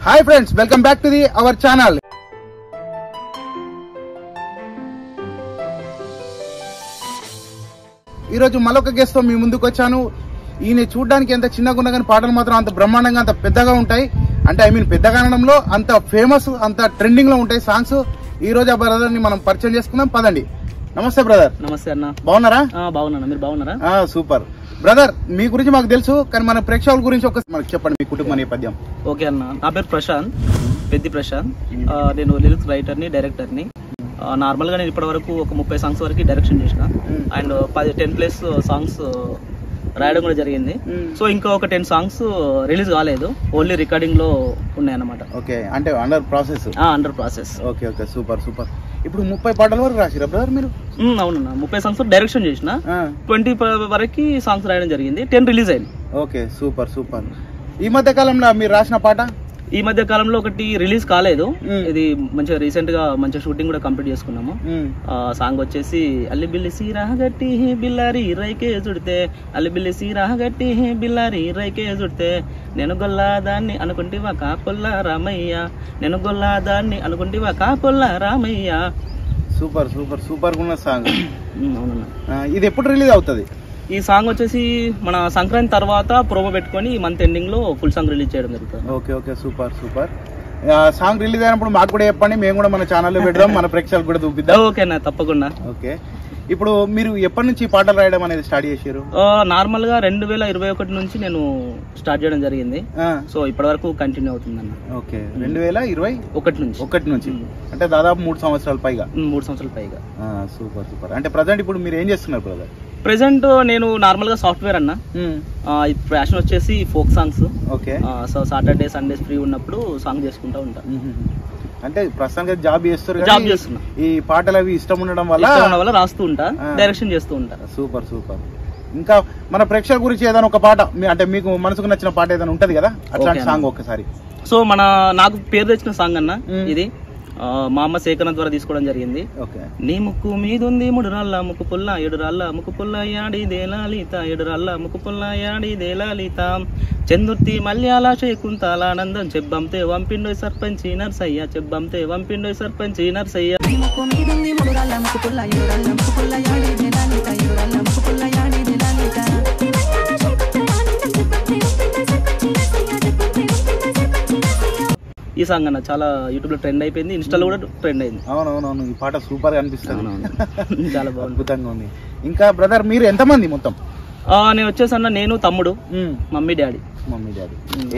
Hi friends, welcome back to our channel. ఈరోజు మరొక guest తో మీ ముందుకు వచ్చాను. ఈయన చూడడానికి ఎంత చిన్నగా ఉన్నా కానీ పాటలు మాత్రం అంత బ్రహ్మాండంగా అంత పెద్దగా ఉంటాయి. అంటే పెద్దగా అనడంలో అంత ఫేమస్, అంత ట్రెండింగ్ లో ఉంటాయి సాంగ్స్. ఈ రోజు ఆ బ్రదర్ ని మనం పరిచయం చేసుకుందాం, పదండి. నమస్తే బ్రదర్. నమస్తే అన్న. బాగున్నారా? బాగున్నా, మీరు బాగున్నారా? Super brother. మీ గురించి మాకు తెలుసు, కానీ మన ప్రేక్షకుల గురించి మనకు చెప్పండి, మీ కుటుంబ నేపథ్యం. ఓకే అన్న, నా పేరు ప్రశాంత్, పెద్ది ప్రశాంత్. నేను లిరిక్స్ రైటర్ని, డైరెక్టర్ని. నార్మల్ గా నేను ఇప్పటి వరకు ఒక 30 సాంగ్స్ వరకు డైరెక్షన్ చేసిన అండ్ 10+ సాంగ్స్ రాయడం కూడా జరిగింది. సో ఇంకా ఒక 10 సాంగ్స్ రిలీజ్ కాలేదు, ఓన్లీ రికార్డింగ్ లో ఉన్నాయన్నమాట. ఓకే, అంటే under process. Under process. Okay okay, super super. ఇప్పుడు 30 పాటల వరకు రాసిరా బ్రదర్ మీరు? అవునన్నా, 30 సాంగ్స్ డైరెక్షన్ చేసిన, 20 వరకు సాంగ్స్ రాయడం జరిగింది, 10 రిలీజ్ అయింది. Okay, super super. ఈ మధ్య కాలంలో మీరు రాసిన పాట? ఈ మధ్య కాలంలో ఒకటి రిలీజ్ కాలేదు, ఇది మంచిగా రీసెంట్ గా మంచిగా షూటింగ్ కూడా కంప్లీట్ చేసుకున్నాము. సాంగ్ వచ్చేసి అల్లి బిల్లి సీరాగట్టి బిల్లారి రైకే చుడితే, అల్లి బిల్లి సీరాగట్టి బిల్లారి రైకే చుడితే, నేను గొల్లాదాన్ని అనుకుంటివా కాపుల్ల రామయ్య, నేను గొల్లాదాన్ని అనుకుంటివా కాపుల్ల రామయ్య. సూపర్ సూపర్ సూపర్ ఉన్న సాంగ్. అవునన్నా. ఇది ఎప్పుడు రిలీజ్ అవుతుంది? ఈ సాంగ్ వచ్చేసి మన సంక్రాంతి తర్వాత ప్రోమో పెట్టుకొని ఈ మంత్ ఎండింగ్ లో ఫుల్ సాంగ్ రిలీజ్ చేయడం జరుగుతుంది. Okay okay, super super. Song release అయినప్పుడు మాకు కూడా చెప్పండి, మేము కూడా మన ఛానల్లో పెడదాం, మన ప్రేక్షకులు కూడా చూపిద్దాం. ఓకేనా, తప్పకుండా. ఓకే, ఇప్పుడు మీరు ఎప్పటి నుంచి పాటలు రాయడం అనేది స్టార్ట్ చేశారు? నార్మల్ గా 2021 నుంచి నేను స్టార్ట్ చేయడం జరిగింది. సో ఇప్పటి వరకు కంటిన్యూ అవుతుంది అన్న. ఓకే, 2021 నుంచి అంటే దాదాపు 3 సంవత్సరాల పైగా. 3 సంవత్సరాల పైగా. Super super. అంటే ప్రజెంట్ ఇప్పుడు మీరు ఏం చేస్తున్నారు బ్రదర్? ప్రెసెంట్ నేను నార్మల్ గా సాఫ్ట్వేర్ అన్న. ప్యాషన్ వచ్చేసి folk songs. Okay. So Saturday Sundays free ఉన్నప్పుడు సాంగ్ చేసుకుంటా ఉంటా. అంటే ప్రస్తుతానికి జాబ్ చేస్తారు? జాబ్ చేస్తున్నా. ఈ పాటలు అవి ఇష్టం ఉండడం వల్ల రాస్తూ ఉంటా, డైరెక్షన్ చేస్తూ ఉంటా. Super super. ఇంకా మన ప్రేక్షకుల గురించి ఏదైనా ఒక పాట, అంటే మీకు మనసుకు నచ్చిన పాట ఏదైనా ఉంటది కదా, అట్లాంటి సాంగ్ ఒకసారి. సో నాకు పేరు తెచ్చిన సాంగ్ అన్న ఇది. మా అమ్మ సేకరణ ద్వారా తీసుకోవడం జరిగింది. నీ ముక్కు మీదుంది 3 రాళ్ళ ముక్కు పుల్ల, 7 రాళ్ళ ముక్కు పుల్ల యాడి దేలాలిత, 7 రాళ్ళ ముక్కు పుల్ల యాడి దేలాలిత, చందుర్తి మల్యాల శేకుంతాలానందం, చెబ్బంతే వంపిండోయ్ సర్పంచి నర్సయ్య, చెబ్బంతే వంపిండోయ్ సర్పంచి నర్సయ్య. ఈ సాంగ్ అన్న చాలా యూట్యూబ్ లో ట్రెండ్ అయిపోయింది, ఇన్స్టాలో కూడా ట్రెండ్ అయింది. అవునవునవును, ఈ పాట సూపర్ అనిపిస్తుంది, చాలా బాగుంది, అద్భుతంగా ఉంది. ఇంకా బ్రదర్ మీరు ఎంతమంది మొత్తం? నేను వచ్చేసి అన్న, నేను తమ్ముడు, మమ్మీ డాడీ.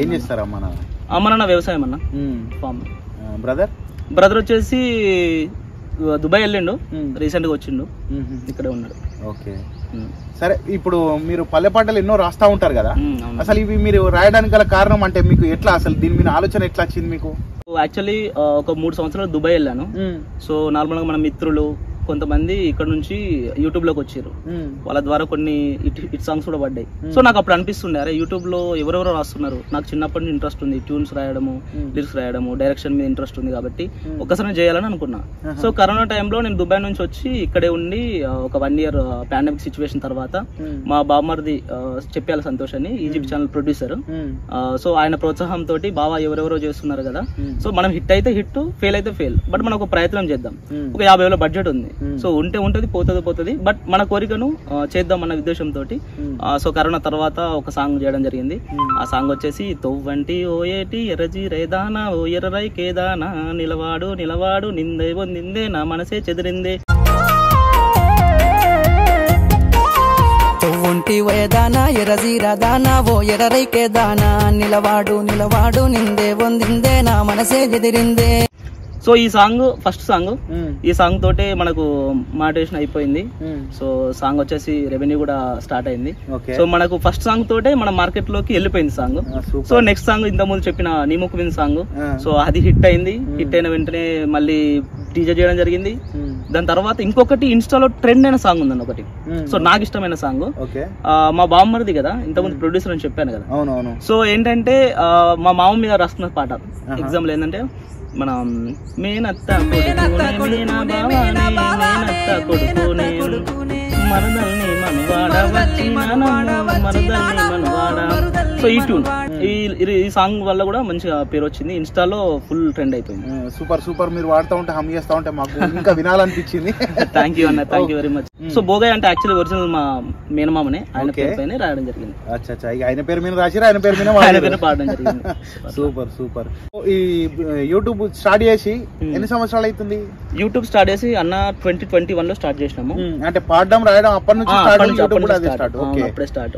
ఏం చేస్తారు అమ్మ నాన్న? అమ్మ నాన్న వ్యవసాయం అన్న, ఫార్మ్. బ్రదర్ వచ్చేసి దుబాయ్ వెళ్ళిండు, రీసెంట్ గా వచ్చిండు, ఇక్కడే ఉన్నాడు. ఓకే సరే. ఇప్పుడు మీరు పల్లె పాటలు ఎన్నో రాస్తా ఉంటారు కదా, అసలు ఇవి మీరు రాయడానికి గల కారణం అంటే మీకు ఎట్లా, అసలు దీని మీద ఆలోచన ఎట్లా వచ్చింది మీకు? యాక్చువల్లీ ఒక 3 సంవత్సరాలు దుబాయ్ వెళ్ళాను. సో నార్మల్ గా మన మిత్రులు కొంతమంది ఇక్కడ నుంచి యూట్యూబ్ లోకి వచ్చారు, వాళ్ళ ద్వారా కొన్ని హిట్ సాంగ్స్ కూడా పడ్డాయి. సో నాకు అప్పుడు అనిపిస్తుండే, అరే యూట్యూబ్ లో ఎవరెవరో రాస్తున్నారు, నాకు చిన్నప్పటి నుంచి ఇంట్రెస్ట్ ఉంది, ట్యూన్స్ రాయడము, లిరిక్స్ రాయడము, డైరెక్షన్ మీద ఇంట్రెస్ట్ ఉంది కాబట్టి ఒక్కసారి చేయాలని అనుకున్నా. సో కరోనా టైంలో నేను దుబాయ్ నుంచి వచ్చి ఇక్కడే ఉండి ఒక 1 year పాండమిక్ సిచ్యువేషన్ తర్వాత మా బామ్మర్ది చెప్పాలి సంతోష్ అని, ఈజిప్ట్ ఛానల్ ప్రొడ్యూసర్. సో ఆయన ప్రోత్సాహంతో బావా ఎవరెవరో చేస్తున్నారు కదా, సో మనం హిట్ అయితే హిట్, ఫెయిల్ అయితే ఫెయిల్, బట్ మనం ఒక ప్రయత్నం చేద్దాం, ఒక 50,000 బడ్జెట్ ఉంది, సో ఉంటది పోతుంది, బట్ మన కోరికను చేద్దాం అన్న ఉద్దేశంతో సో కరోనా తర్వాత ఒక సాంగ్ చేయడం జరిగింది. ఆ సాంగ్ వచ్చేసి తొవ్వంటి ఓ ఏటి ఎర్రజీ రేదానా ఓ ఎర్రరై కేదానా, నిలవాడు నిలవాడు నిందే నిందే నా మనసే చెదిరిందే, తొవ్వంటి వేదానా ఎర్రజీరదానా ఓ ఎర్రరైకేదానా, నిలవాడు నిలవాడు నిందే వందిందే నా మనసే చెదిరిందే. సో ఈ సాంగ్ ఫస్ట్ సాంగ్, ఈ సాంగ్ తోటే మనకు మానిటైజేషన్ అయిపోయింది. సో సాంగ్ వచ్చేసి రెవెన్యూ కూడా స్టార్ట్ అయింది. సో మనకు ఫస్ట్ సాంగ్ తోటే మన మార్కెట్ లోకి వెళ్ళిపోయింది సాంగ్. సో నెక్స్ట్ సాంగ్ ఇంత ముందు చెప్పిన నీ ముక్కు మీద సాంగ్, సో అది హిట్ అయింది. హిట్ అయిన వెంటనే మళ్ళీ టీజర్ చేయడం జరిగింది. దాని తర్వాత ఇంకొకటి ఇన్స్టాలో ట్రెండ్ అయిన సాంగ్ ఉందండి ఒకటి, సో నాకు ఇష్టమైన సాంగ్. మా బామ్మరిది కదా, ఇంత ముందు ప్రొడ్యూసర్ అని చెప్పాను కదా. సో ఏంటంటే మా మామ మీద రాస్తున్న పాట. ఎగ్జాంపుల్ ఏంటంటే మన మేనత్త కొడుకునే మరదల్ని మనవాడ వచ్చి మరదల్ని మనవాడ సో ఈ ట్యూన్ ఈ సాంగ్ వల్ల కూడా మంచిగా పేరు వచ్చింది, ఇన్స్టాలో ఫుల్ ట్రెండ్ అయిపోయింది. Super super. మీరు వాడుతూ ఉంటే హమ్ చేస్తా ఉంటే మాకు ఇంకా వినాలనిపించింది. థ్యాంక్ యూ అన్న, thank you very much. So బోగయ్ అంటే యాక్చువల్లీ ఒరిజినల్ మా మేనమామనే, ఆయన పేరు పైన రాయడం జరిగింది. అచ్చా, ఆయన పేరు మీద రాసిరా, ఆయన పేరు మీద పాడడం జరిగింది. Super super. ఈ యూట్యూబ్ స్టార్ట్ చేసి ఎన్ని సంవత్సరాలు అవుతుంది? యూట్యూబ్ స్టార్ట్ చేసి అన్న 2021 లో స్టార్ట్ చేసినాము. అంటే పాడడం రాయడం అప్పటి నుంచి అప్పుడే స్టార్ట్.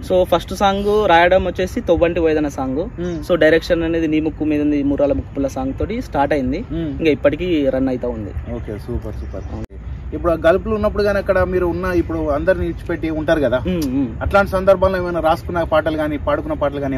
సో ఫస్ట్ సాంగ్ రాయడం వచ్చేసి తొవ్వంటి పోయేదన్న సాంగ్. సో డైరెక్షన్ అనేది నీ ముక్కు మీద ఉంది మూరాల ముక్కు పుల్ల సాంగ్ తోటి స్టార్ట్ అయింది, ఇంకా ఇప్పటికీ రన్ అవుతా ఉంది. Okay, super super. ఇప్పుడు గల్పులు ఉన్నప్పుడు కానీ అక్కడ మీరు ఇప్పుడు అందరిని ఇచ్చిపెట్టి ఉంటారు కదా, అట్లాంటి సందర్భంలో ఏమైనా రాసుకున్న పాటలు కానీ పాడుకున్న పాటలు కానీ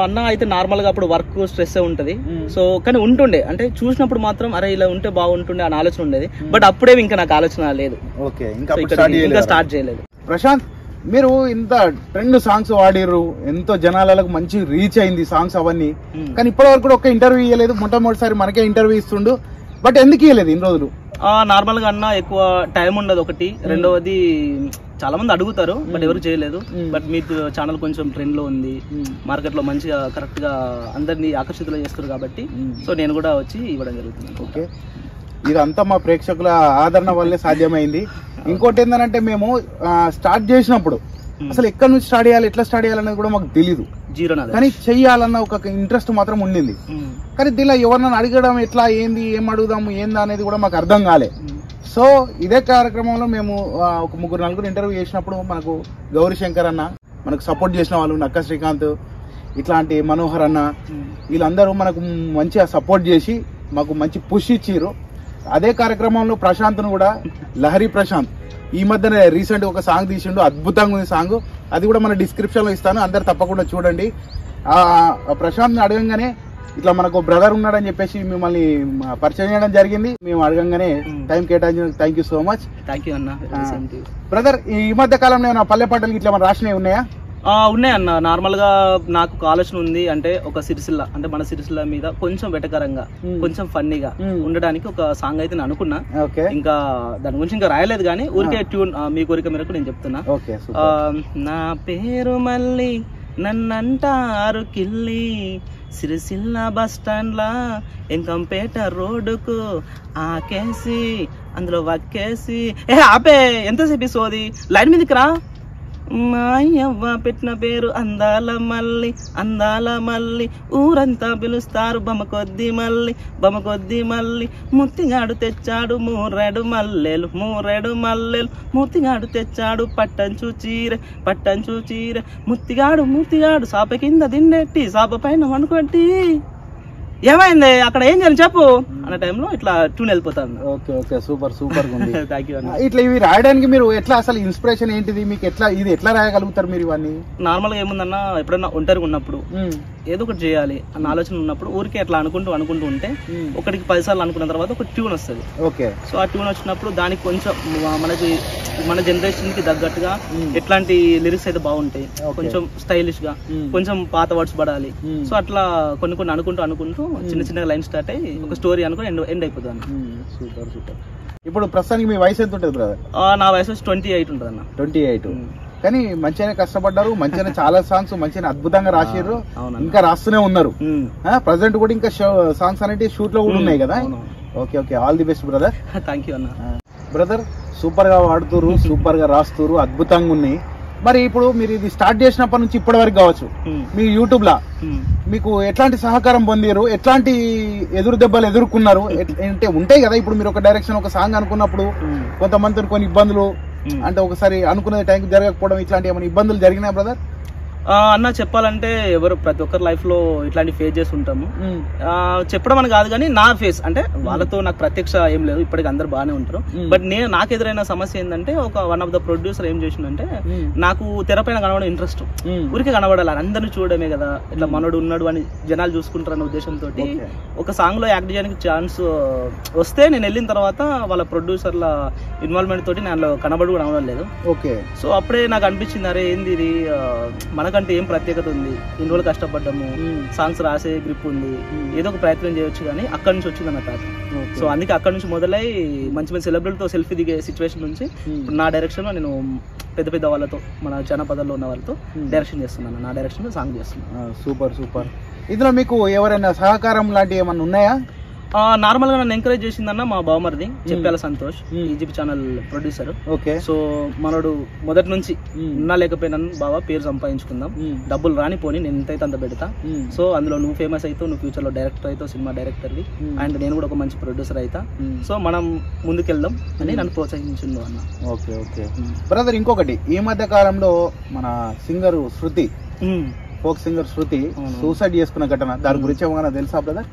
అన్న? అయితే నార్మల్ గా అప్పుడు వర్క్ స్ట్రెస్ ఉంటది, సో కానీ ఉంటుండే, అంటే చూసినప్పుడు మాత్రం అరే ఇలా ఉంటే బాగుంటుండే అని ఆలోచన ఉండేది, బట్ అప్పుడే ఇంకా నాకు ఆలోచన లేదు. ఓకే, ఇంకా స్టార్ట్ చేయలేదు. ప్రశాంత్, మీరు ఇంత ట్రెండ్ సాంగ్స్ వాడిర్రు, ఎంతో జనాలకు మంచి రీచ్ అయింది సాంగ్స్ అవన్నీ, కానీ ఇప్పటి వరకు కూడా ఒక్క ఇంటర్వ్యూ ఇవ్వలేదు. మొట్టమొదటిసారి మనకే ఇంటర్వ్యూ ఇస్తుండు, బట్ ఎందుకు ఇవ్వలేదు ఇన్ని రోజులు? నార్మల్ గా అన్న ఎక్కువ టైం ఉండదు ఒకటి, రెండవది చాలా మంది అడుగుతారు బట్ ఎవరు చేయలేదు. బట్ మీకు ఛానల్ కొంచెం ట్రెండ్ లో ఉంది, మార్కెట్ లో మంచిగా కరెక్ట్ గా అందరినీ ఆకర్షితులు చేస్తారు కాబట్టి సో నేను కూడా వచ్చి ఇవ్వడం జరుగుతుంది. ఓకే, ఇదంతా మా ప్రేక్షకుల ఆదరణ వల్లే సాధ్యమైంది. ఇంకోటి ఏంటంటే మేము స్టార్ట్ చేసినప్పుడు అసలు ఎక్కడి నుంచి స్టార్ట్ చేయాలి, ఎట్లా స్టార్ట్ చేయాలనేది కూడా మాకు తెలీదు, కానీ చెయ్యాలన్న ఒక ఇంట్రెస్ట్ మాత్రం ఉండింది. కానీ దీనిలో ఎవరినైనా అడగడం ఎట్లా, ఏంది, ఏం అడుగుదాము, ఏందా అనేది కూడా మాకు అర్థం కాలే. సో ఇదే కార్యక్రమంలో మేము ఒక 3-4 ఇంటర్వ్యూ చేసినప్పుడు మనకు గౌరీశంకర్ అన్న మనకు సపోర్ట్ చేసిన వాళ్ళు, నక్క శ్రీకాంత్, ఇట్లాంటి మనోహర్ అన్న, వీళ్ళందరూ మనకు మంచిగా సపోర్ట్ చేసి మాకు మంచి పుష్ ఇచ్చిర్రు. అదే కార్యక్రమంలో ప్రశాంత్ను కూడా, లహరి ప్రశాంత్ ఈ మధ్యనే రీసెంట్ ఒక సాంగ్ తీసిండు, అద్భుతంగా ఉంది సాంగ్, అది కూడా మన డిస్క్రిప్షన్ లో ఇస్తాను, అందరు తప్పకుండా చూడండి. ప్రశాంత్ ని అడగంగానే ఇట్లా మనకు బ్రదర్ ఉన్నాడని చెప్పేసి మిమ్మల్ని పరిచయం చేయడం జరిగింది. మేము అడగంగానే టైం కేటాయించిన thank you so much. Thank you అన్న. బ్రదర్, ఈ మధ్య కాలంలో ఏమైనా పల్లె పాటలు ఇట్లా మన రాసినవి ఉన్నాయా? ఉన్నాయన్న. నార్మల్ గా నాకు ఒక ఆలోచన ఉంది, అంటే ఒక సిరిసిల్ల, అంటే మన సిరిసిల్ల మీద కొంచెం వెటకరంగా కొంచెం ఫన్నీగా ఉండడానికి ఒక సాంగ్ అయితే నేను అనుకున్నా. ఇంకా దాని గురించి ఇంకా రాయలేదు, కానీ ఊరికే ట్యూన్ మీ కోరిక మేరకు నేను చెప్తున్నా. నా పేరు మళ్ళీ నన్నంటారు కిల్లి, సిరిసిల్ల బస్ స్టాండ్ లా ఎంకంపేట రోడ్డుకు ఆకేసి అందులో వక్కేసి ఆపే ఎంతసేపు సోది లైన్ మీదకి రా. మాయవ్వ పెట్టిన పేరు అందాల మల్లి, అందాల మల్లి ఊరంతా పిలుస్తారు బమకొద్ది మల్లి, బమకొద్ది మల్లి ముత్తిగాడు తెచ్చాడు 3 మల్లెలు, 3 మల్లెలు ముత్తిగాడు తెచ్చాడు పట్టంచు చీరె, పట్టంచు చీరె ముత్తిగాడు, ముత్తిగాడు సాప కింద దిండెట్టి సాప పైన వనుకొట్టి ఏమైంది అక్కడ ఏం చేయాలి చెప్పు అన్న టైంలో ఇట్లా ట్యూన్ వెళ్ళిపోతాను. ఓకే ఓకే, సూపర్ సూపర్ ఉంది. Thank you. ఇట్లా ఇవి రాయడానికి మీరు ఎట్లా, అసలు ఇన్స్పిరేషన్ ఏంటిది మీకు, ఎట్లా ఇది ఎట్లా రాయగలుగుతారు మీరు ఇవన్నీ? నార్మల్ గా ఏముందన్నా, ఎప్పుడన్నా ఒంటరిగా ఉన్నప్పుడు ఏదో ఒకటి చేయాలి అన్న ఆలోచన ఉన్నప్పుడు ఊరికే అట్లా అనుకుంటూ ఉంటే ఒకటికి 10 సార్లు అనుకున్న తర్వాత ఒక ట్యూన్ వస్తుంది. ఓకే, సో ఆ ట్యూన్ వచ్చినప్పుడు దానికి కొంచెం మనకి మన జనరేషన్ కి తగ్గట్టుగా ఎట్లాంటి లిరిక్స్ అయితే బాగుంటాయి, కొంచెం స్టైలిష్ గా, కొంచెం పాత వర్డ్స్ పడాలి. సో అట్లా కొన్ని అనుకుంటూ చిన్న చిన్న లైన్ స్టార్ట్ అయ్యి ఒక స్టోరీ అనుకుని ఎండ్ అయిపోతుంది. Super super. ఇప్పుడు ప్రస్తుతానికి మీ వయసు ఎంత ఉంటుంది బ్రదర్? నా వయసు 28 ఉంటుంది అన్న. 28. కానీ మంచిగానే కష్టపడ్డారు, మంచిగానే చాలా సాంగ్స్ మంచిగా అద్భుతంగా రాసిర్రు, ఇంకా రాస్తూనే ఉన్నారు. ప్రజెంట్ కూడా ఇంకా సాంగ్స్ అనేవి షూట్ లో కూడా ఉన్నాయి కదా. Okay okay, all the best brother. Thank you అన్న. బ్రదర్, సూపర్ గా వాడుతురు, సూపర్ గా రాస్తురు, అద్భుతంగా ఉన్నాయి. మరి ఇప్పుడు మీరు ఇది స్టార్ట్ చేసినప్పటి నుంచి ఇప్పటి వరకు కావచ్చు, మీ యూట్యూబ్ లా మీకు ఎట్లాంటి సహకారం పొందారు, ఎట్లాంటి ఎదురు దెబ్బలు ఎదుర్కొన్నారు? అంటే ఉంటాయి కదా, ఇప్పుడు మీరు ఒక డైరెక్షన్ ఒక సాంగ్ అనుకున్నప్పుడు కొంతమంది కొన్ని ఇబ్బందులు, అంటే ఒకసారి అనుకునే టైంకి జరగకపోవడం, ఇట్లాంటి ఏమైనా ఇబ్బందులు జరిగినాయి బ్రదర్? అన్న చెప్పాలంటే ప్రతి ఒక్కరి లైఫ్ లో ఇట్లాంటి ఫేస్ చేసి ఉంటాము. చెప్పడం అని కాదు, కానీ నా ఫేస్ అంటే వాళ్ళతో నాకు ప్రత్యక్ష ఏం లేదు, ఇప్పటికి అందరు బాగానే ఉంటారు. బట్ నాకు ఎదురైన సమస్య ఏంటంటే, ఒక వన్ ఆఫ్ ద ప్రొడ్యూసర్ ఏం చేసిందంటే, నాకు తెరపైన కనబడడం ఇంట్రెస్ట్, ఊరికి కనబడాలి, అందరిని చూడడమే కదా, ఇట్లా మనోడు ఉన్నాడు అని జనాలు చూసుకుంటారన్న ఉద్దేశంతో ఒక సాంగ్ లో యాక్ట్ చేయడానికి ఛాన్స్ వస్తే నేను వెళ్ళిన తర్వాత వాళ్ళ ప్రొడ్యూసర్ల ఇన్వాల్వ్మెంట్ తోటి నేను కనబడి కూడా అవడం లేదు. ఓకే, సో అప్పుడే నాకు అనిపించింది, అరే ఏంది ఇది మనకు మనకంటే ఏం ప్రత్యేకత ఉంది, ఇన్ని రోజులు కష్టపడ్డాము, సాంగ్స్ రాసే గ్రిప్ ఉంది, ఏదో ఒక ప్రయత్నం చేయొచ్చు కానీ అక్కడ నుంచి వచ్చింది అన్న థాట్. సో అందుకే అక్కడ నుంచి మొదలై మంచి మంచి సెలబ్రిటీతో సెల్ఫీ దిగే సిచ్యువేషన్ నుంచి ఇప్పుడు నా డైరెక్షన్లో నేను పెద్ద పెద్ద వాళ్ళతో, మన జనపదాల్లో ఉన్న వాళ్ళతో డైరెక్షన్ చేస్తున్నాను, నా డైరెక్షన్ సాంగ్ చేస్తున్నాను. Super super. ఇందులో మీకు ఎవరైనా సహకారం లాంటివి ఏమన్నా ఉన్నాయా? నార్మల్ గా నన్ను ఎంకరేజ్ చేసిందన్న మా బావమరిది చెప్పాల Santosh, Egypt channel producer. Okay. So మనోడు మొదటి నుంచి ఉన్నా లేకపోయినా బావా పేరు సంపాదించుకుందాం, డబ్బులు రాని పోని, నేను ఎంతైతే అంత పెడతా, సో అందులో నువ్వు ఫేమస్ అవుతావు, నువ్వు ఫ్యూచర్ లో డైరెక్టర్ అవుతావు, సినిమా డైరెక్టర్వి, అండ్ నేను కూడా ఒక మంచి ప్రొడ్యూసర్ అవుతా, సో మనం ముందుకెళ్దాం అని నన్ను ప్రోత్సహించిండు అన్న. Okay okay brother. ఇంకొకటి, ఈ మధ్య కాలంలో మన సింగర్ శృతి, ఫోక్ సింగర్ శృతి సూసైడ్ చేసుకున్న ఘటన, దాని గురించి ఏమైనా తెలుసా బ్రదర్?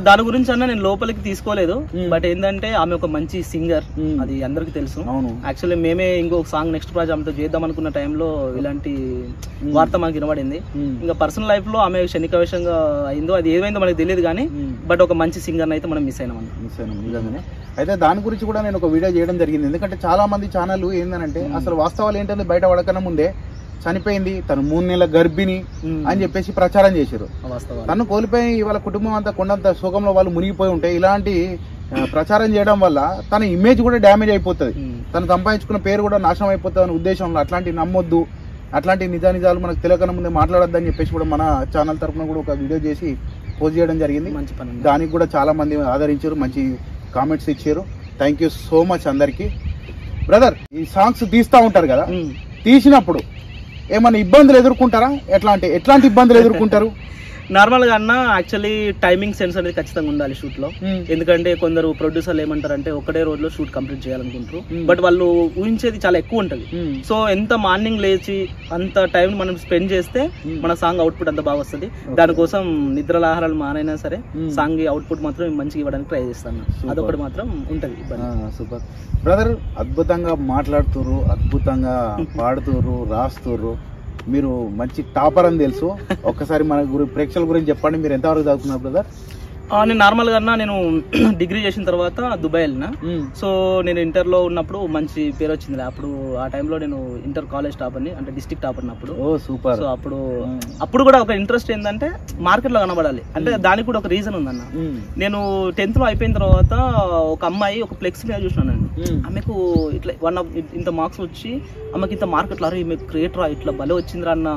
దాని గురించి అన్న నేను లోపలికి తీసుకోలేదు, బట్ ఏంటంటే ఆమె ఒక మంచి సింగర్, అది అందరికి తెలుసు. యాక్చువల్లీ మేమే ఇంకొక సాంగ్ నెక్స్ట్ ప్రాజెక్ట్ ఆమెతో చేద్దాం అనుకున్న టైంలో ఇలాంటి వార్త మనకు వినబడింది. ఇంకా పర్సనల్ లైఫ్ లో ఆమె క్షణికవశంగా అయిందో అది ఏమైందో మనకు తెలియదు కానీ, బట్ ఒక మంచి సింగర్ అయితే మనం మిస్ అయినాం నిజంగానే. అయితే దాని గురించి కూడా నేను ఒక వీడియో చేయడం జరిగింది, ఎందుకంటే చాలా మంది ఛానల్ ఏంటంటే అసలు వాస్తవాలు ఏంటంటే బయట పడకన్నా ముందే చనిపోయింది, తను 3 నెలల గర్భిణి అని చెప్పేసి ప్రచారం చేశారు. తను కోల్పోయి ఇవాళ కుటుంబం అంతా కొండంత శోకంలో వాళ్ళు మునిగిపోయి ఉంటే ఇలాంటి ప్రచారం చేయడం వల్ల తన ఇమేజ్ కూడా డ్యామేజ్ అయిపోతుంది, తను సంపాదించుకున్న పేరు కూడా నాశనం అయిపోతుంది అనే ఉద్దేశంలో అట్లాంటి నమ్మొద్దు, అట్లాంటి నిజాలు మనకు తెలియకన్నా ముందే మాట్లాడొద్దని చెప్పేసి కూడా మన ఛానల్ తరఫున కూడా ఒక వీడియో చేసి పోస్ట్ చేయడం జరిగింది. మంచి పని, దానికి కూడా చాలా మంది ఆదరించారు, మంచి కామెంట్స్ ఇచ్చారు. థ్యాంక్ యూ సో మచ్ అందరికి. బ్రదర్, ఈ సాంగ్స్ తీస్తూ ఉంటారు కదా, తీసినప్పుడు ఏమైనా ఇబ్బందులు ఎదుర్కొంటారా? ఎట్లాంటి ఇబ్బందులు ఎదుర్కొంటారు? నార్మల్ గా అన్న యాక్చువల్లీ టైమింగ్ సెన్స్ అనేది ఖచ్చితంగా ఉండాలి షూట్ లో, ఎందుకంటే కొందరు ప్రొడ్యూసర్లు ఏమంటారంటే ఒకటే రోజులో షూట్ కంప్లీట్ చేయాలనుకుంటారు, బట్ వాళ్ళు ఊహించేది చాలా ఎక్కువ ఉంటది. సో ఎంత మార్నింగ్ లేచి అంత టైం మనం స్పెండ్ చేస్తే మన సాంగ్ అవుట్పుట్ అంత బాగా వస్తుంది. దానికోసం నిద్రల ఆహారాలు మానైనా సరే సాంగ్ అవుట్పుట్ మాత్రం మంచిగా ఇవ్వడానికి ట్రై చేస్తాను, అదొకటి మాత్రం ఉంటది. సూపర్ బ్రదర్, అద్భుతంగా మాట్లాడుతుర్రు, అద్భుతంగా పాడుతుర్రు, రాస్తుర్రు, మీరు మంచి టాపర్ అని తెలుసు. ఒక్కసారి మన ప్రేక్షకుల గురించి చెప్పండి, మీరు ఎంతవరకు చదువుకున్నారు బ్రదర్? నేను నార్మల్ గా నేను డిగ్రీ చేసిన తర్వాత దుబాయ్ వెళ్ళిన. సో నేను ఇంటర్ లో ఉన్నప్పుడు మంచి పేరు వచ్చింది. అప్పుడు ఆ టైంలో నేను ఇంటర్ కాలేజ్ టాపర్ ని, అంటే డిస్ట్రిక్ట్ టాపర్ అప్పుడు. సూపర్. సో అప్పుడు కూడా ఒక ఇంట్రెస్ట్ ఏంటంటే మార్కెట్ లో కనబడాలి, అంటే దానికి కూడా ఒక రీజన్ ఉందన్న. నేను 10th లో అయిపోయిన తర్వాత ఒక అమ్మాయి ఒక ఫ్లెక్స్ మీద చూసినానండి, ఆమెకు ఇట్లా ఇంత మార్క్స్ వచ్చి ఆమెకి ఇంత మార్కెట్ లో, అరే ఈమె క్రియేటర్ ఇట్లా భలే వచ్చిందిరా అన్న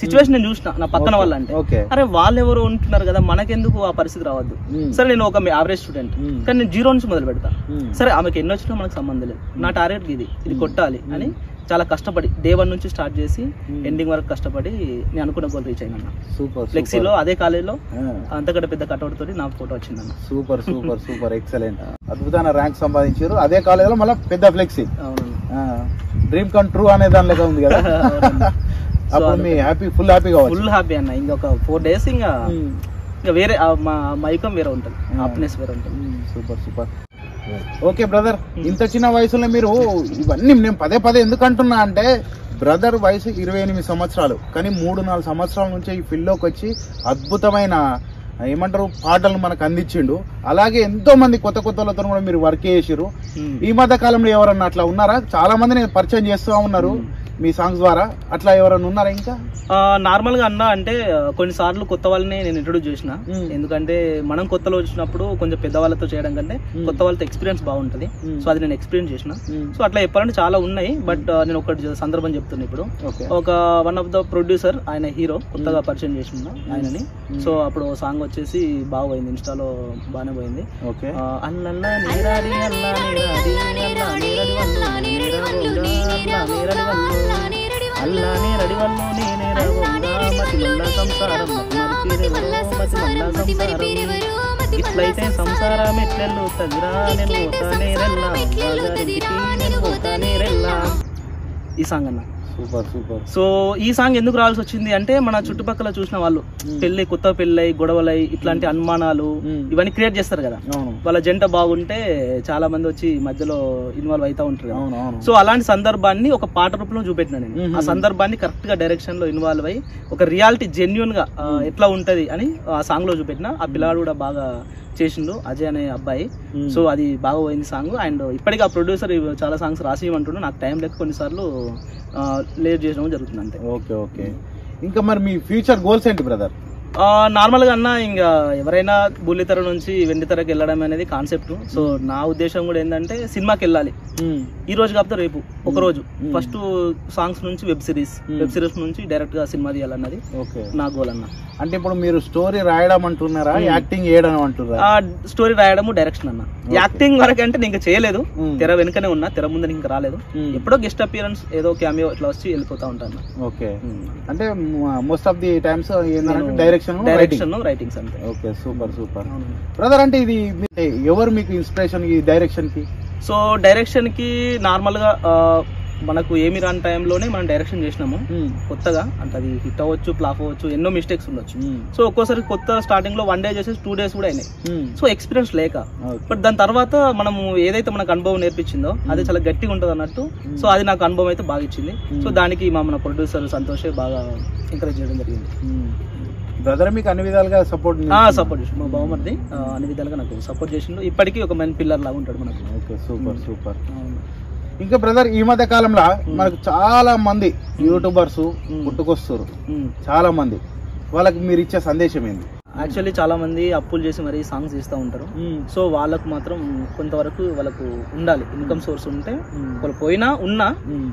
సిచ్యువేషన్ నేను చూసిన నా పక్కన వాళ్ళు. అంటే అరే వాళ్ళు ఎవరు ఉంటున్నారు కదా, మనకెందుకు ఆ పరిస్థితి రావద్దు. సరే నేను ఒక యావరేజ్ స్టూడెంట్, కానీ నేను 0 నుంచి మొదలు పెడతా. సరే ఆమెకి ఎన్ని వచ్చినా మనకు సంబంధం లేదు, నా టార్గెట్ ఇది కొట్టాలి అని చాలా కష్టపడి డే 1 నుంచి స్టార్ట్ చేసి ఎండింగ్ వరకు కష్టపడి నేను అనుకున్న గోల్ రీచ్ అయినా. సూపర్. ఫ్లెక్సీలో అదే కాలేజీలో అంతకంటే పెద్ద కట్అవుట్ తోటి నా ఫోటో వచ్చిందన్న. సూపర్ సూపర్ సూపర్, ఎక్సలెంట్, అద్భుతమైన ర్యాంక్ సంపాదించారు అదే కాలేజీలో, మళ్ళీ పెద్ద ఫ్లెక్సీ. డ్రీమ్ కమ్ ట్రూ అనే దాని లెక్క ఉంది కదా. అప్పుడు మీ ఫుల్ హ్యాపీ అన్న. ఇంకొక 4 days ఇంకా వేరే మా మైకం వేరే ఉంటుంది, హ్యాపీనెస్ వేరే ఉంటుంది. Super super. ఓకే బ్రదర్, ఇంత చిన్న వయసులో మీరు ఇవన్నీ నేను పదే ఎందుకు అంటున్నా అంటే, బ్రదర్ వయసు 28 సంవత్సరాలు, కానీ 3-4 సంవత్సరాల నుంచి ఈ ఫీల్డ్లోకి వచ్చి అద్భుతమైన ఏమంటారు పాటలు మనకు అందించిండు. అలాగే ఎంతో మంది కొత్త వాళ్ళతో కూడా మీరు వర్క్ చేసిరు. ఈ మధ్య కాలంలో ఎవరన్నా అట్లా ఉన్నారా? చాలా మంది నేను పరిచయం చేస్తూ ఉన్నారు మీ సాంగ్స్ ద్వారా, అట్లా ఎవరైనా ఉన్నారా? ఇంకా నార్మల్ గా అన్న అంటే కొన్నిసార్లు కొత్త వాళ్ళని నేను ఇంట్రొడ్యూస్ చేసిన, ఎందుకంటే మనం కొత్తలో వచ్చినప్పుడు కొంచెం పెద్దవాళ్ళతో చేయడం కంటే కొత్త వాళ్ళతో ఎక్స్పీరియన్స్ బాగుంటది. సో అది నేను ఎక్స్పీరియన్స్ చేసిన. సో అట్లా చెప్పాలంటే చాలా ఉన్నాయి, బట్ నేను ఒకటి సందర్భం చెప్తున్నా. ఇప్పుడు ఒక వన్ ఆఫ్ ద ప్రొడ్యూసర్, ఆయన హీరో కొత్తగా పరిచయం చేసిన ఆయనని. సో అప్పుడు సాంగ్ వచ్చేసి బాగా పోయింది, ఇన్స్టాలో బాగానే పోయింది. ఇట్లయితే సంసారం ఎట్లెళ్ళుతదిరా, నేను పోతానేరెల్లా, ఈ సాంగ్ అన్న. Super super. సో ఈ సాంగ్ ఎందుకు రావాల్సి వచ్చింది అంటే, మన చుట్టుపక్కల చూసిన వాళ్ళు కొత్త పెళ్ళై గొడవలై ఇట్లాంటి అనుమానాలు ఇవన్నీ క్రియేట్ చేస్తారు కదా, వాళ్ళ జంట బాగుంటే చాలా మంది వచ్చి మధ్యలో ఇన్వాల్వ్ అవుతా ఉంటారు కదా. సో అలాంటి సందర్భాన్ని ఒక పాట రూపంలో చూపెట్టినా నేను. ఆ సందర్భాన్ని కరెక్ట్ గా డైరెక్షన్ లో ఇన్వాల్వ్ అయ్యి ఒక రియాలిటీ జెన్యున్ గా ఎట్లా ఉంటది అని ఆ సాంగ్ లో చూపెట్టిన. ఆ పిల్లాడు కూడా బాగా చేసిండు, అజయ్ అనే అబ్బాయి. సో అది బాగా పోయింది సాంగ్. అండ్ ఇప్పటికీ ఆ ప్రొడ్యూసర్ చాలా సాంగ్స్ రాసి ఇవ్వమంటుండు, నాకు టైం లేక కొన్నిసార్లు లేట్ చేయడం జరుగుతుంది అంతే. Okay okay. ఇంకా మరి మీ ఫ్యూచర్ గోల్స్ ఏంటి బ్రదర్? నార్మల్ గా అన్న ఇంకా ఎవరైనా బుల్లితెర నుంచి వెండితెరకి వెళ్ళడం అనేది కాన్సెప్ట్. సో నా ఉద్దేశం కూడా ఏంటంటే సినిమాకి వెళ్ళాలి ఈ రోజు కాకపోతే రేపు ఒక రోజు. ఫస్ట్ సాంగ్స్ నుంచి వెబ్ సిరీస్ నుంచి డైరెక్ట్ గా సినిమా తీయాలన్నది నా గోల్ అన్న. అంటే ఇప్పుడు మీరు స్టోరీ రాయడం అంటున్నారా, యాక్టింగ్ చేయడం అంటున్నారా? స్టోరీ రాయడము, డైరెక్షన్ అన్న. యాక్టింగ్ వరకు అంటే నేను ఇంకా చేయలేదు, తెర వెనుకనే ఉన్నా, తెర ముందు ఇంకా రాలేదు. ఎప్పుడో గెస్ట్ అపియరెన్స్ ఏదో క్యామియో ఇట్లా వచ్చి వెళ్ళిపోతా ఉంటాను. ఓకే, అంటే most of the times direction writings అంతే. Okay, super super brother. అంటే ఇది ఎవరు మీకు ఇన్స్పిరేషన్ ఈ డైరెక్షన్ కి? సో డైరెక్షన్ కి నార్మల్ గా మనకు ఏమి రాని టైంలోనే మనం డైరెక్షన్ చేసినాము కొత్తగా. అంటే అది హిట్ అవ్వచ్చు, ఫ్లాప్ అవ్వచ్చు, ఎన్నో మిస్టేక్స్ ఉండొచ్చు. సో ఒక్కోసారి కొత్త స్టార్టింగ్ లో 1 day చేసేసి 2 days కూడా అయినాయి. సో ఎక్స్పీరియన్స్ లేక, బట్ దాని తర్వాత మనము ఏదైతే మనకు అనుభవం నేర్పించిందో అది చాలా గట్టిగా ఉంటుంది అన్నట్టు. సో అది నాకు అనుభవం అయితే బాగా ఇచ్చింది. సో దానికి మన ప్రొడ్యూసర్ సంతోషే బాగా ఎంకరేజ్ చేయడం జరిగింది. బ్రదర్ మీకు అన్ని విధాలుగా సపోర్ట్ చేసిండు, మా బావమరిది అన్ని విధాలుగా నాకు సపోర్ట్ చేసిండు. ఇప్పటికీ ఒక మెయిన్ పిల్లర్ లాగా ఉంటాడు మనకు. Okay, super super. ఇంకా బ్రదర్ ఈ మధ్య కాలంలో మనకు చాలా మంది యూట్యూబర్స్ పుట్టుకొస్తారు, చాలా మంది. వాళ్ళకి మీరు ఇచ్చే సందేశం ఏంటి? యాక్చువల్లీ చాలా మంది అప్పులు చేసి మరి సాంగ్స్ ఇస్తూ ఉంటారు. సో వాళ్ళకు మాత్రం కొంతవరకు వాళ్ళకు ఉండాలి, ఇన్కమ్ సోర్స్ ఉంటే వాళ్ళు పోయినా ఉన్నా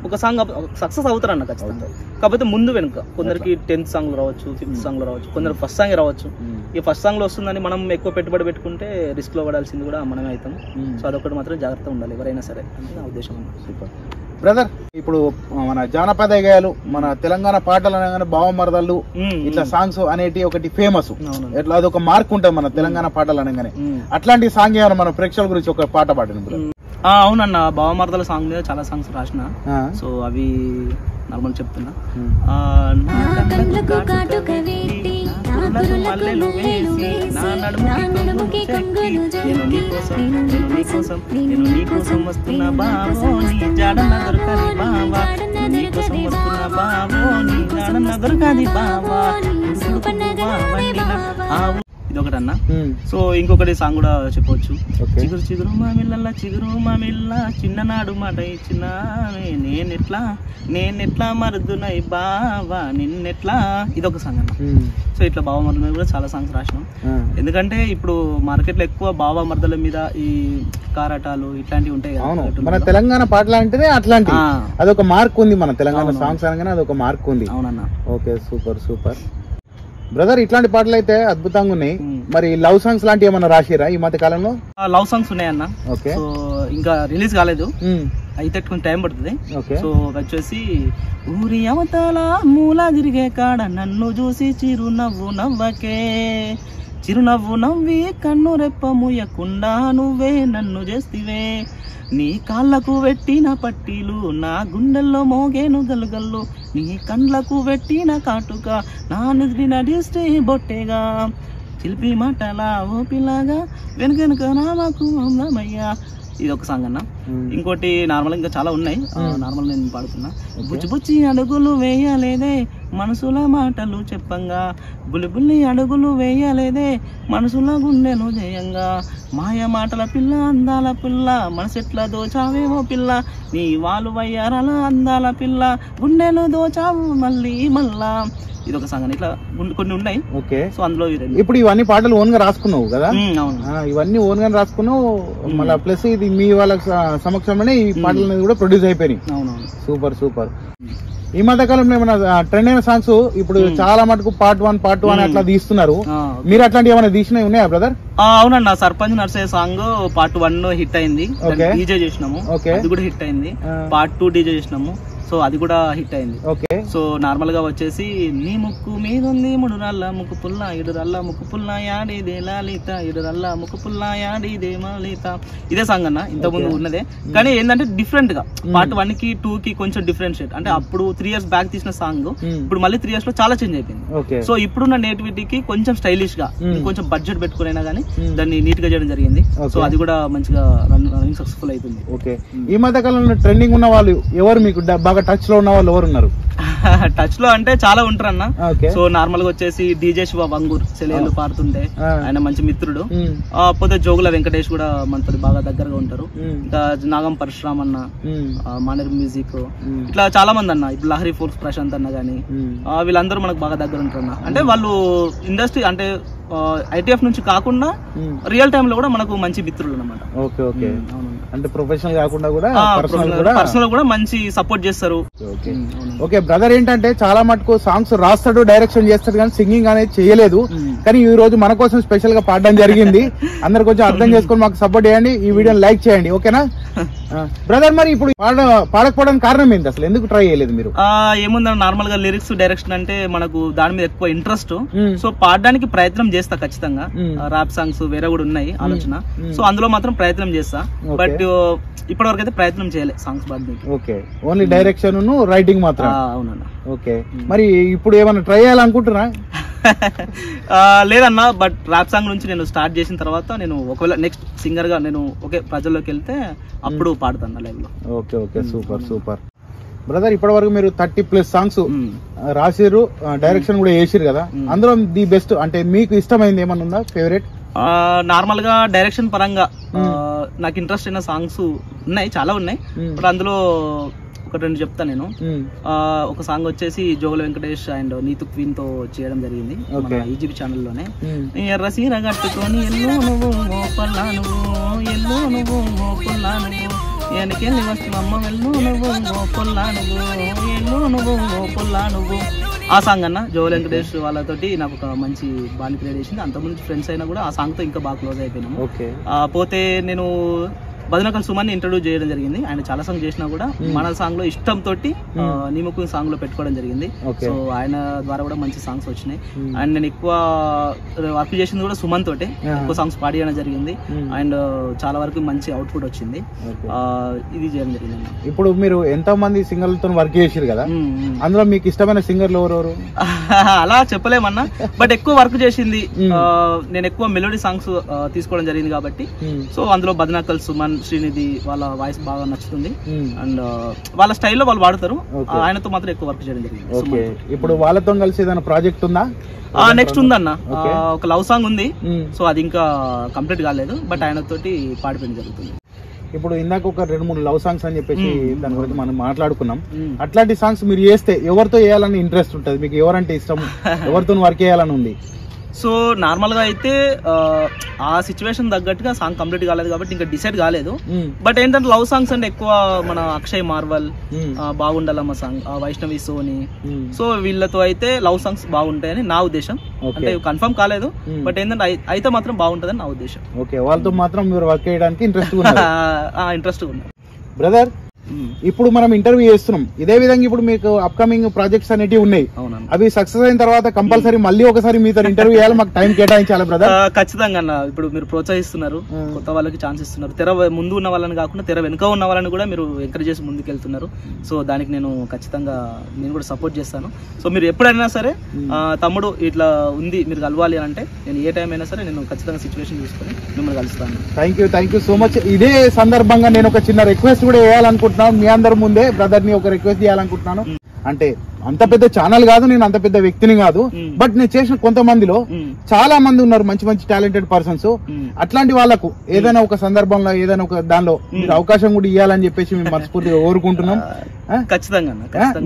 ఒక సాంగ్ సక్సెస్ అవుతారు అన్న ఖచ్చితంగా. కాకపోతే ముందు వెనుక కొందరికి 10th సాంగ్ రావచ్చు, 5th సాంగ్ రావచ్చు, కొందరికి ఫస్ట్ సాంగ్ రావచ్చు. ఈ ఫస్ట్ సాంగ్ లో వస్తుందని మనం ఎక్కువ పెట్టుబడి పెట్టుకుంటే రిస్క్ లో పడాల్సింది కూడా మనమే అవుతాం. సో అదొకటి మాత్రం జాగ్రత్త ఉండాలి ఎవరైనా సరే అని నా ఉద్దేశం. Super brother. ఇప్పుడు మన జానపద గేయాలు, మన తెలంగాణ పాటలు అనగానే బావమరదళ్ళు ఇట్లా సాంగ్స్ అనేటి ఒకటి ఫేమస్. ఎట్లా అదొక మార్క్ ఉంటుంది మన తెలంగాణ పాటలు అనగానే. అట్లాంటి సాంగ్ ఏమైనా మన ప్రేక్షకుల గురించి ఒక పాట పాడండి. అవునన్న, బావమరదల సాంగ్ మీద చాలా సాంగ్స్ రాసిన. సో అవి నార్మల్ చెప్తున్నా. వస్తున్నా బావో నీ జాడన దొరకది బావా, నీకోసం వస్తున్నా బావో నీ జాడన దొరకది బావా. ఇదొకటన్నా. సో ఇంకొకటి సాంగ్ కూడా చెప్పవచ్చు. చిగురు చిగురు మామిళ్ళ చిగురు మామిళ్ళ చిన్ననాడు మాట ఇచ్చిన నేనెట్లా మరుదునై బావా నిన్నెట్లా. ఇదొక సాంగ్ అన్న. సో ఇట్లా బావ మరదల మీద కూడా చాలా సాంగ్స్ రాసినాం. ఎందుకంటే ఇప్పుడు మార్కెట్ లో ఎక్కువ బావ మరదల మీద ఈ కారాటాలు ఇట్లాంటివి ఉంటాయి కదా. మన తెలంగాణ పాటలు అంటేనే అట్లాంటి అదొక మార్క్ ఉంది. మన తెలంగాణ సాంగ్స్ అనగానే అదొక మార్క్ ఉంది. అవునన్నా. Okay, super super brother. ఇట్లాంటి పాటలు అయితే అద్భుతంగా ఉన్నాయి. మరి లవ్ సాంగ్స్ లాంటివి ఏమన్నా రాసిరా ఈ మధ్య కాలంలో? లవ్ సాంగ్స్ ఉన్నాయన్న. ఓకే, సో ఇంకా రిలీజ్ కాలేదు, అయితే కొంచెం టైం పడుతుంది. సో వచ్చేసి ఊరి అవతల మూల తిరిగే కాడ నన్ను చూసి చిరునవ్వు నవ్వకే, చిరునవ్వు నవ్వి కన్ను రెప్ప ముయ్యకుండా నువ్వే నన్ను చేస్తివే, నీ కాళ్ళకు పెట్టిన పట్టీలు నా గుండెల్లో మోగేను గల్గల్లు, నీ కండ్లకు పెట్టిన కాటుక నా నిద్రి నడిస్తే బొట్టేగా, చిలిపి మాటలా ఓ పిల్లగా వెనుకనుక నామకు అమ్మయ్యా. ఇది ఒక సాంగ్ అన్న. ఇంకోటి నార్మల్ ఇంకా చాలా ఉన్నాయి, నార్మల్ నేను పాడుతున్నా. బుచ్చి బుచ్చి అడుగులు వేయలేదే మనసుల మాటలు చెప్పంగా, బుల్లి బుల్లి అడుగులు వేయలేదే మనసుల గుండెను జయంగా, మాయ మాటల పిల్ల అందాల పిల్ల మనసెట్లా దోచావేమో పిల్ల, నీ వాళ్ళు వయ్యారాల అందాల పిల్ల గుండెను దోచావు మళ్ళీ మళ్ళా. ఇది ఒక సాంగ్. ఇట్లా కొన్ని ఉన్నాయి. ఓకే, సో అందులో ఇప్పుడు ఇవన్నీ పాటలు ఓన్ గా రాసుకున్నావు కదా? అవును, ఇవన్నీ ఓన్ గా రాసుకున్నావు. మళ్ళీ ప్లస్ ఇది మీ వాళ్ళ సమక్షంలోనే ఈ పాటలు అనేది కూడా ప్రొడ్యూస్ అయిపోయినాయి. అవునవును, సూపర్ సూపర్. ఈ మధ్య కాలంలో ఏమైనా ట్రెండ్ అయిన సాంగ్స్ ఇప్పుడు చాలా మటుకు పార్ట్ 1 అట్లా తీస్తున్నారు. మీరు అట్లాంటి ఏమైనా తీసినవి ఉన్నాయా బ్రదర్? అవునన్నా, సర్పంచ్ నర్సే సాంగ్ పార్ట్ 1 హిట్ అయింది, డీజే చేసినాము, అది కూడా హిట్ అయింది. పార్ట్ 2 డీజే చేసినాము, సో అది కూడా హిట్ అయింది. సో నార్మల్ గా వచ్చేసి నీ ముక్కు మీద ఉంది 3 రాళ్ళ ముక్కు పుల్ల 7 రాళ్ళ ముక్కు పుల్ల యాడిదే లాలిత 7 రాళ్ళ ముక్కు పుల్ల యాడిదే మాలిత. ఇదే సాంగ్ అన్న, ఇంత ముందు ఉన్నదే. కానీ ఏంటంటే డిఫరెంట్ గా పార్ట్ 1 కి 2 కి కొంచెం డిఫరెన్షియేట్. అంటే అప్పుడు 3 years బ్యాక్ తీసిన సాంగ్ ఇప్పుడు మళ్ళీ 3 years లో చాలా చేంజ్ అయిపోయింది. సో ఇప్పుడున్న నేటివిటీకి కొంచెం స్టైలిష్ గా కొంచెం బడ్జెట్ పెట్టుకునైనా గానీ దాన్ని నీట్ గా చేయడం జరిగింది. సో అది కూడా మంచిగా రన్నింగ్ సక్సెస్ఫుల్ అవుతుంది. ఓకే, ఈ మధ్య కాలంలో ట్రెండింగ్ ఉన్న వాళ్ళు ఎవరు, మీకు బాగా టచ్ లో ఉన్న వాళ్ళు ఎవరు ఉన్నారు? టచ్ లో అంటే చాలా ఉంటారు అన్న. Okay. సో నార్మల్ గా వచ్చేసి డీజే శివ వంగూర్ సెలవులు పాడుతుంటే ఆయన మంచి మిత్రుడు. పోతే జోగుల వెంకటేష్ కూడా మనతో బాగా దగ్గరగా ఉంటారు. ఇంకా నాగం పరశురామ్ అన్న, మానేర్ మ్యూజిక్, ఇట్లా చాలా మంది అన్న. ఇప్పుడు లహరి ఫోర్స్ ప్రశాంత్ అన్న గానీ వీళ్ళందరూ మనకు బాగా దగ్గర ఉంటారు అన్న. అంటే వాళ్ళు ఇండస్ట్రీ అంటే ITF నుంచి కాకుండా రియల్ టైమ్ లో కూడా మనకు మంచి మిత్రులు అన్నమాట. ఓకే ఓకే, అంటే ప్రొఫెషనల్ కాకుండా కూడా పర్సనల్ కూడా మంచి సపోర్ట్ చేస్తారు. ఓకే బ్రదర్, ఏంటంటే చాలా మటుకు సాంగ్స్ రాస్తాడు, డైరెక్షన్ చేస్తాడు, కానీ సింగింగ్ అనేది చేయలేదు. కానీ ఈ రోజు మన కోసం స్పెషల్ గా పాడడం జరిగింది. అందరు కొంచెం అర్థం చేసుకొని మాకు సపోర్ట్ చేయండి, ఈ వీడియోని లైక్ చేయండి, ఓకేనా బ్రదర్? మరి ఇప్పుడు పాడకపోవడానికి కారణం ఏంటి, అసలు ఎందుకు ట్రై చేయలేదు మీరు? ఏముందన్న, నార్మల్ గా లిరిక్స్ డైరెక్షన్ అంటే మనకు దాని మీద ఎక్కువ ఇంట్రెస్ట్. సో పాడడానికి ప్రయత్నం చేస్తా ఖచ్చితంగా. ర్యాప్ సాంగ్స్ వేరే కూడా ఉన్నాయి ఆలోచన, సో అందులో మాత్రం ప్రయత్నం చేస్తా. బట్ ఇప్పటి వరకు అయితే ప్రయత్నం చేయలేదు సాంగ్స్ పాడడానికి. ఓకే, ఓన్లీ డైరెక్షన్ రైటింగ్ మాత్రం. అవునన్నా. ఓకే, మరి ఇప్పుడు ఏమైనా ట్రై చేయాలనుకుంటున్నా? లేదన్నా, బట్ ర్యాప్ సాంగ్ నుంచి నేను స్టార్ట్ చేసిన తర్వాత నేను ఒకవేళ నెక్స్ట్ సింగర్ గా నేను ప్రజల్లోకి వెళ్తే అప్పుడు పాడతాను లైవ్ లో. Okay okay, super super brother. ఇప్పటి వరకు మీరు 30+ సాంగ్స్ రాసిరు, డైరెక్షన్ కూడా చేసిరు కదా, అందులో ది బెస్ట్ అంటే మీకు ఇష్టమైంది ఏమన్నా ఉందా, ఫేవరెట్? నార్మల్ గా డైరెక్షన్ పరంగా నాకు ఇంట్రెస్ట్ అయిన సాంగ్స్ ఉన్నాయి, చాలా ఉన్నాయి. బట్ అందులో ఒకటి రెండు చెప్తా నేను. ఒక సాంగ్ వచ్చేసి జోగుల వెంకటేష్ అండ్ నీతు క్వీన్ తో చేయడం జరిగింది ఈజీబీ ఛానల్లోనే. ఎర్రసీర కట్టుకొని ఎల్లో నువ్వు మోపల్లా నువ్వు, ఎల్లో నువ్వు మోపల్లా నువ్వు, వెనకెళ్ళి వస్తున్నమ్మ వెళ్ళు నువ్వు మోపల్లా నువ్వు, ఎల్లో నువ్వు మోపల్లా నువ్వు. ఆ సాంగ్ అన్న జోగుల వెంకటేష్ వాళ్ళతోటి నాకు ఒక మంచి బాండ్ క్రియేట్ చేసింది. అంతకుముందు ఫ్రెండ్స్ అయినా కూడా ఆ సాంగ్ తో ఇంకా బాగా క్లోజ్ అయిపోయినాము. పోతే నేను బదనకల్ సుమన్ ఇంట్రొడ్యూస్ చేయడం జరిగింది. ఆయన చాలా సాంగ్ చేసినా కూడా మన సాంగ్ లో ఇష్టం తోటి నీముకు సాంగ్ లో పెట్టుకోవడం జరిగింది. సో ఆయన ద్వారా కూడా మంచి సాంగ్స్ వచ్చినాయి. అండ్ నేను ఎక్కువ వర్క్ చేసింది కూడా సుమన్ తోటే, ఎక్కువ సాంగ్స్ పాడియడం జరిగింది. అండ్ చాలా వరకు మంచి అవుట్పుట్ వచ్చింది. ఇది చేయడం జరిగింది. ఇప్పుడు మీరు ఎంతో మంది సింగర్లతో వర్క్ చేసారు కదా, అందులో మీకు ఇష్టమైన సింగర్లు ఎవరెవరు? అలా చెప్పలేమన్నా, బట్ ఎక్కువ వర్క్ చేసింది నేను ఎక్కువ మెలోడీ సాంగ్స్ తీసుకోవడం జరిగింది కాబట్టి. సో అందులో బదనకల్ సుమన్, శ్రీనిధి వాళ్ళ వాయిస్ బాగా నచ్చుతుంది అండ్ వాళ్ళ స్టైల్లో వాళ్ళు వాడతారు. ఆయనతో మాత్రం ఎక్కువ వర్క్ చేయడం జరిగింది. ఇప్పుడు వాళ్ళతో కలిసి ఏదైనా ప్రాజెక్ట్ ఉందా? నెక్స్ట్ ఉందన్న, ఒక లవ్ సాంగ్ ఉంది. సో అది ఇంకా కంప్లీట్ కాలేదు, బట్ ఆయనతోటి పాడిపోయింది జరుగుతుంది. ఇప్పుడు ఇందాక ఒక 2-3 లవ్ సాంగ్స్ అని చెప్పేసి దాని గురించి మనం మాట్లాడుకున్నాం. అట్లాంటి సాంగ్స్ మీరు చేస్తే ఎవరితో చేయాలని ఇంట్రెస్ట్ ఉంటుంది మీకు? ఎవరంటే ఇష్టం, ఎవరితో వర్క్ చేయాలని ఉంది? సో నార్మల్ గా అయితే ఆ సిచ్యువేషన్ తగ్గట్టుగా సాంగ్ కంప్లీట్ కాలేదు కాబట్టి ఇంకా డిసైడ్ కాలేదు. బట్ ఏంటంటే లవ్ సాంగ్స్ అంటే ఎక్కువ మన అక్షయ్ మార్వల్, బాగుండాలమ్మ సాంగ్, వైష్ణవి సోని, సో వీళ్ళతో అయితే లవ్ సాంగ్స్ బాగుంటాయని నా ఉద్దేశం. అంటే కన్ఫర్మ్ కాలేదు, బట్ ఏంటంటే అయితే మాత్రం బాగుంటదని నా ఉద్దేశం. ఓకే, వాళ్ళతో మాత్రం మీరు వర్క్ చేయడానికి ఇంట్రెస్ట్ ఉంది బ్రదర్. ఇప్పుడు మనం ఇంటర్వ్యూ చేస్తున్నాం, ఇదే విధంగా ఇప్పుడు మీకు అప్కమింగ్ ప్రాజెక్ట్స్ అనేవి ఉన్నాయి. అవి సక్సెస్ అయిన తర్వాత కంపల్సరీ మళ్ళీ ఒకసారి మీతో ఇంటర్వ్యూ చేయాలి, మాకు టైం కేటాయించాలి బ్రదర్. ఖచ్చితంగా అన్న. ఇప్పుడు మీరు ప్రోత్సహిస్తున్నారు, కొత్త వాళ్ళకి ఛాన్స్ ఇస్తున్నారు. తెర ముందు ఉన్న వాళ్ళని కాకుండా తెర వెనుక ఉన్న వాళ్ళని కూడా మీరు ఎంకరేజ్ చేసి ముందుకు వెళ్తున్నారు. సో దానికి నేను ఖచ్చితంగా నేను కూడా సపోర్ట్ చేస్తాను. సో మీరు ఎప్పుడైనా సరే తమ్ముడు ఇట్లా ఉంది మీరు కలవాలి అంటే నేను ఏ టైం అయినా సరే నేను ఖచ్చితంగా సిచ్యువేషన్ చూసుకొని మిమ్మల్ని కలుస్తాను. Thank you so much. ఇదే సందర్భంగా నేను ఒక చిన్న రిక్వెస్ట్ కూడా చేయాలనుకుంటున్నాను మీ అందరి ముందే. బ్రదర్ ని ఒక రిక్వెస్ట్ చేయాలనుకుంటున్నాను. అంటే అంత పెద్ద ఛానల్ కాదు, నేను అంత పెద్ద వ్యక్తిని కాదు, బట్ నేను చేసిన కొంతమందిలో చాలా మంది ఉన్నారు మంచి మంచి టాలెంటెడ్ పర్సన్స్. అట్లాంటి వాళ్ళకు ఏదైనా ఒక సందర్భంలో ఏదైనా ఒక దానిలో మీరు అవకాశం కూడా ఇవ్వాలని చెప్పేసి మేము మనస్ఫూర్తిగా కోరుకుంటున్నాం. ఖచ్చితంగా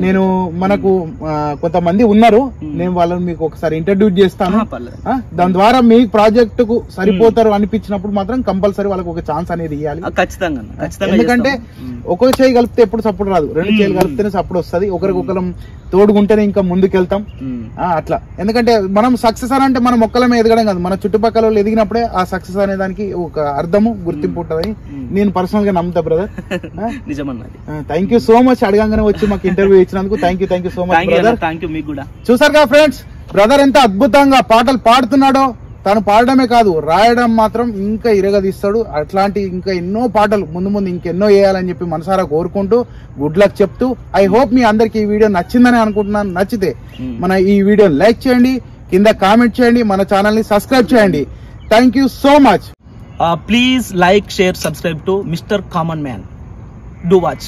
నేను మనకు కొంతమంది ఉన్నారు, నేను వాళ్ళని మీకు ఒకసారి ఇంట్రడ్యూస్ చేస్తాను. దాని ద్వారా మీ ప్రాజెక్ట్ కు సరిపోతారు అనిపించినప్పుడు మాత్రం కంపల్సరీ వాళ్ళకి ఒక ఛాన్స్ అనేది ఇవ్వాలి. ఎందుకంటే ఒక్కొక్క చేయి కలిపితే ఎప్పుడు సపోర్ట్ రాదు, 2 చేతులు కలిపితేనే సపోర్ట్ వస్తుంది. ఒకరికొకరం తోడుకుంటేనే ఇంకా ముందుకెళ్తాం అట్లా. ఎందుకంటే మనం సక్సెస్ అని అంటే మనం ఒక్కలమే ఎదగడం కాదు, మన చుట్టుపక్కల వాళ్ళు ఎదిగినప్పుడే ఆ సక్సెస్ అనే దానికి ఒక అర్థము గుర్తింపు ఉంటుందని నేను పర్సనల్ గా నమ్ముతా brother. Thank you so much. అడగంగానే వచ్చి మాకు ఇంటర్వ్యూ ఇచ్చినందుకు thank you so much brother. చూసారుగా ఫ్రెండ్స్, బ్రదర్ ఎంత అద్భుతంగా పాటలు పాడుతున్నాడో. తను పాడడమే కాదు, రాయడం మాత్రం ఇంకా ఇరగదీస్తాడు. అట్లాంటి ఇంకా ఎన్నో పాటలు ముందు ముందు ఇంకెన్నో వేయాలని చెప్పి మనసారా కోరుకుంటూ గుడ్ లక్ చెప్తూ, ఐ హోప్ మీ అందరికి ఈ వీడియో నచ్చిందని అనుకుంటున్నాను. నచ్చితే మన ఈ వీడియో లైక్ చేయండి, కింద కామెంట్ చేయండి, మన ఛానల్ ని సబ్స్క్రైబ్ చేయండి. Thank you so much. Please like, share, subscribe to mister common man. Do watch.